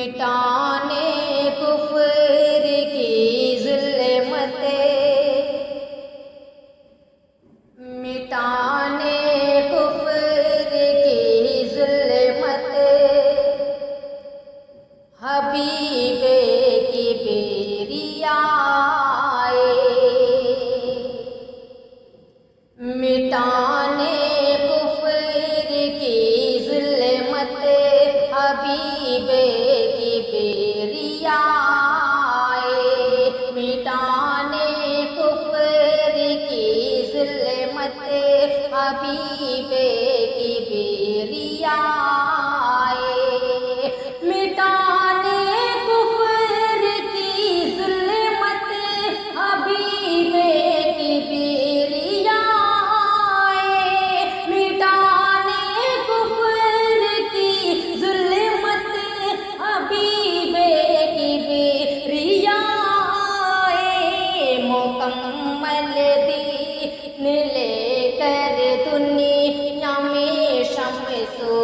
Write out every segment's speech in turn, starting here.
मिटाने कुफ्र की ज़ुल्मतें, मिटाने कुफ्र की ज़ुल्मतें, हबीबे की बेरिया आए। मिटाने कुफ्र की ज़ुल्मतें, हबीबे की बेरिया आए। मिटाने कुफ्र की ज़ुल्मतें, हबीबे की बेरिया आए। मिटाने कुफ्र की ज़ुल्मतें, हबीबे की बेरिया आए। मिटाने कुफ्र की ज़ुल्मतें, हबीबे की बेरिया आए। मुकम्मल दीन लेकर दुनिया में शम्सो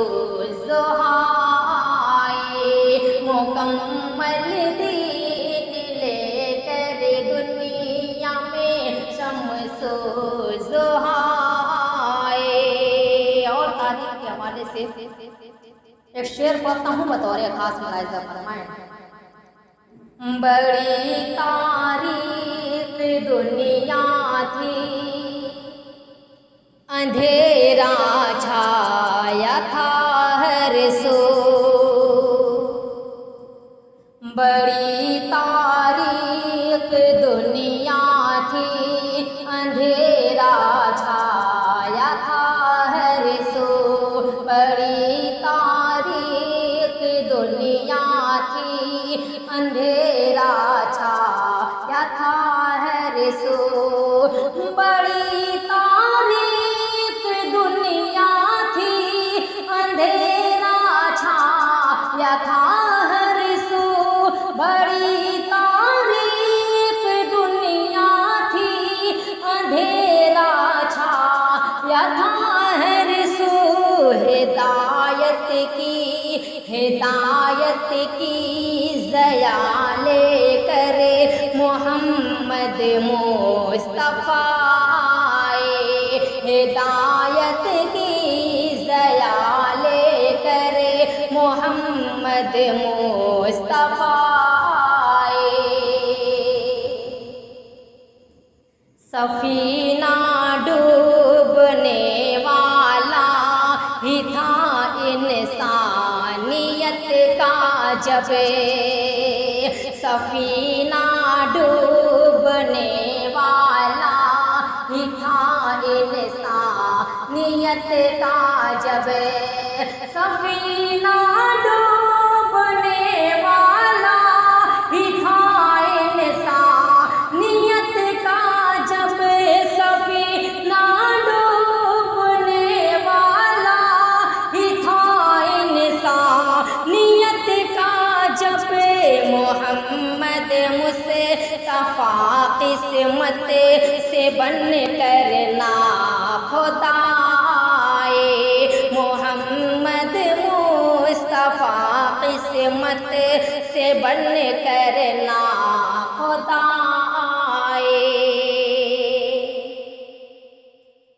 ज़ुहा आए। मुकम्मल दीन लेकर दुनिया में शम्सो ज़ुहा आए। और तारीख के हवाले से एक शेर पढ़ता हूँ, बतौर खास मुलाहिज़ा फरमाएं। बड़ी तारीख दुनिया थी, अंधेरा छाया था हर सो। बड़ी तारीख दुनिया थी, अंधेरा छाया था हर सो। बड़ी तारीख दुनिया थी, अंधेरा छाया था हर सो। बड़ी तारीख दुनिया थी, अंधेरा छाया था हर सो। बड़ी तारीख दुनिया थी, अंधेरा छाया था हर सो। हिदायत की ज़या लेकर मोहम्मद मुस्तफ़ा आए। हिदायत की ज़या लेकर मोहम्मद मुस्तफ़ा आए। सफीना डूबने वाला ही था इंसानियत का जब। सफीना डूबने वाला ही था इंसानियत का जब। सफीना डूबने वाला ही था इंसानियत का जब। सफीना डूबने वाला ही था इंसानियत का जब। मोहम्मद मुस्तफ़ा किस्मत से बन कर ना खुदा आए। मोहम्मद मुस्तफ़ा किस्मत से बन कर ना खुदा आए।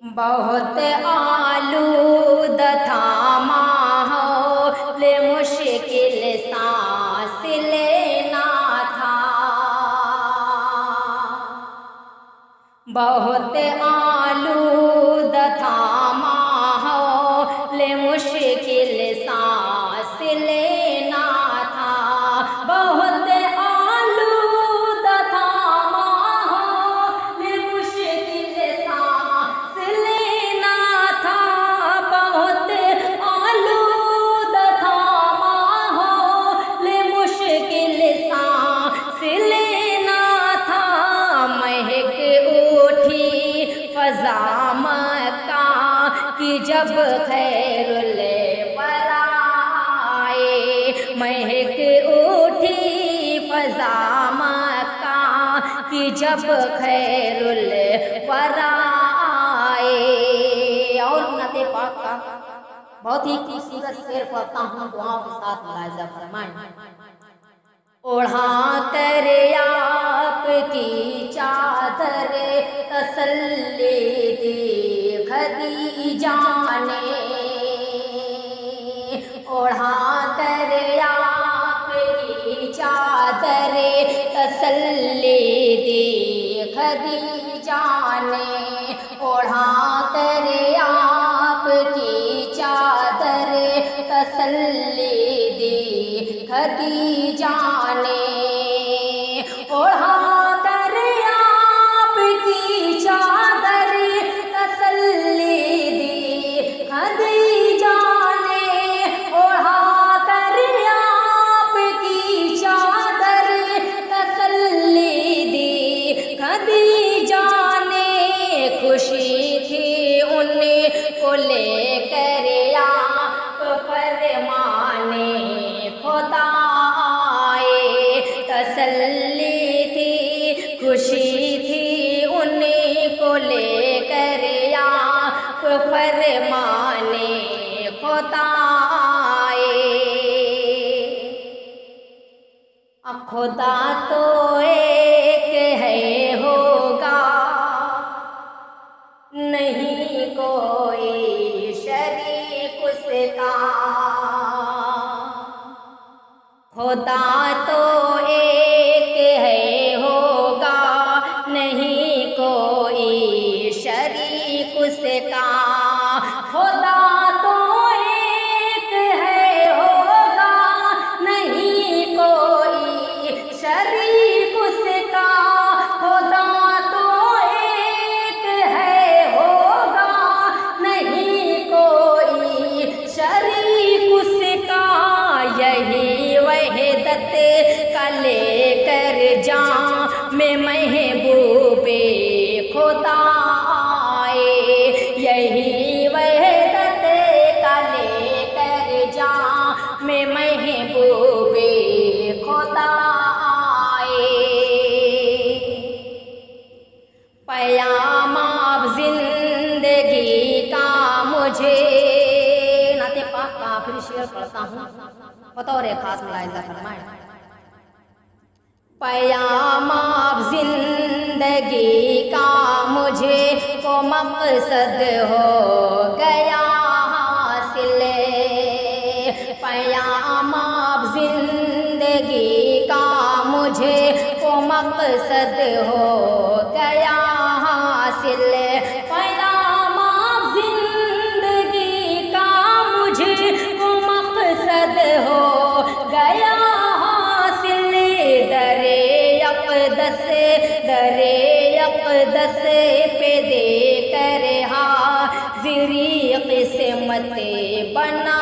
बहुत आलूद था माहौल, मुश्किल सांस लेना था। बहुत आलूद था माहौल, मुश्किल सांस लेना था। बहुत आलूद था माहौल, मुश्किल सांस लेना था। बहुत आलूद था माहौल, मुश्किल सांस लेना था। महक उठी फ़ज़ा मक्का की जब खैरुल वरा आए। महक उठी फ़ज़ा मक्का की जब खैरुल वरा आए। और नाते पाक का बहुत ही खूबसूरत शेर पढ़ता हूँ, दुआओं के साथ मुलाहिज़ा फरमाएं। चादर तसल्ली दी खदीजा ने, ओढ़ा कर आपकी चादर तसल्ली दी खदीजा ने, ओढ़ा कर आपकी चादर तसल्ली दी खदीजा ने, ओढ़ा कर आपकी चादर तसल्ली दी खदीजा ने। खुशी थी उनको लेकर आप फरमाने खुदा आए, तसल्ली थी खुशी थी उनको लेकर आप फरमाने खुदा आए। खुदा तो एक है होगा, नहीं कोई शरीक उसका। खुदा तो एक है होगा, नहीं कोई शरीक उसका। खुदा तो एक है होगा, नहीं कोई शरीक उसका। खुदा तो एक है होगा, नहीं कोई शरीक उसका। यही वहदत का लेकर जाम में महबूबे खुदा आए, यही वहदत का लेकर जाम में महबूबे खुदा आए। पयाम आप जिंदगी का मुझे, नाते पाक का फिर शेर पढ़ता हूँ बतौर खास मुलाहिज़ा फरमाएं। पयाम आप जिंदगी का मुझे को मकसद हो गया हासिल, पयाम आप जिंदगी का मुझे को मकसद हो गया हासिल। पयाम आप जिंदगी का मुझे को मकसद हो गया हासिल। दरे अक़दस पे दे कर हाज़िरी क़िस्मत बना